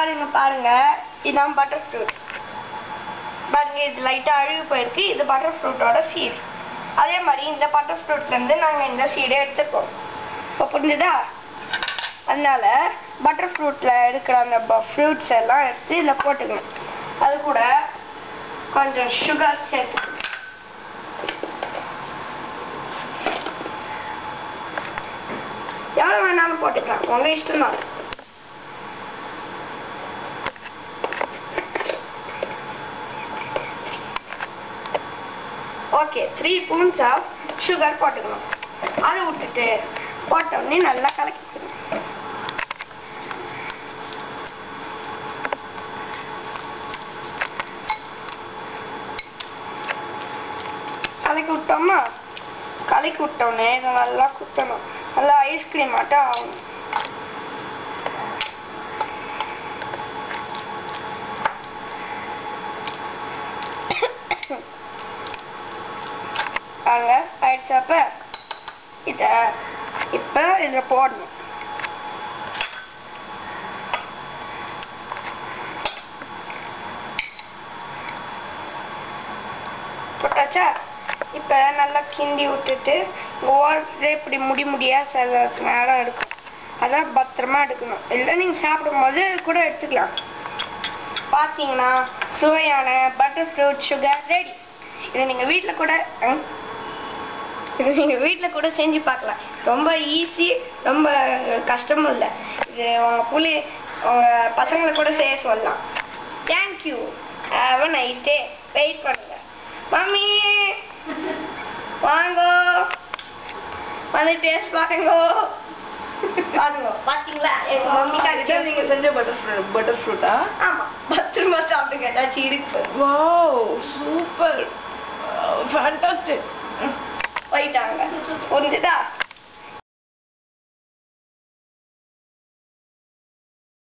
பாருங்க இதான் butter fruit. பாருங்க இது லைட்டா அழுகி போயிருக்கு. இது பட்டர் ஃப்ரூட்டோட சீட். அதே மாதிரி இந்த பட்டர் ஃப்ரூட்ல இருந்து நாங்க இந்த சீடை எடுத்துப்போம். இப்போ புரிஞ்சுதா? அதனால பட்டர் ஃப்ரூட்ல இருக்கிற அந்த ஃப்ரூட்ஸ் எல்லாம் எடுத்து இதுல போட்டுக்கணும். அது கூட கொஞ்சம் சுகர் சேர்த்துக்கணும். எவ்வளவு வேணாலும் போட்டுக்கலாம், உங்க இஷ்டம் தான். ஓகே 3 spoons ஆஃப் சுகர் போட்டுக்கணும். அதை விட்டுட்டு போட்டோடனே நல்லா கலக்கிக்கணும். கலக்கி விட்டோமா? கலக்கி விட்டோடனே இதை நல்லா குத்தணும். நல்லா ஐஸ்கிரீம் ஆட்டம் ஆகணும். பாருங்க ஆயிடுச்சாப்ப இத இப்ப இதுல போடணும். போட்டாச்சா? இப்ப நல்லா கிண்டி விட்டுட்டு இப்படி முடியா சில நேரம் எடுக்கும். அதான் பத்திரமா எடுக்கணும். இல்லை நீங்க சாப்பிடும் போது கூட எடுத்துக்கலாம். பாத்தீங்கன்னா சுவையான பட்டர் ஃப்ரூட் சுகர் ரெடி. இதை நீங்க வீட்டுல கூட செஞ்சு பார்க்கலாம். ரொம்ப ஈஸி, ரொம்ப கஷ்டமும் இல்லை. இது உங்க பசங்களை கூட செய்ய சொல்லலாம். Thank you. Have a nice day. Wait பண்ணுங்க. மம்மி வாங்கோ, வந்து டேஸ்ட் பாருங்க. பாத்தீங்களா எங்க மம்மி நீங்க செஞ்ச பட்டர் ஃப்ரூட்டா? ஆமா, பத்திரமா சாப்பிடுங்க. ஏதாச்சும் இருக்கு. Wow, super, fantastic. போயிட்டாங்க. புரிஞ்சுதா?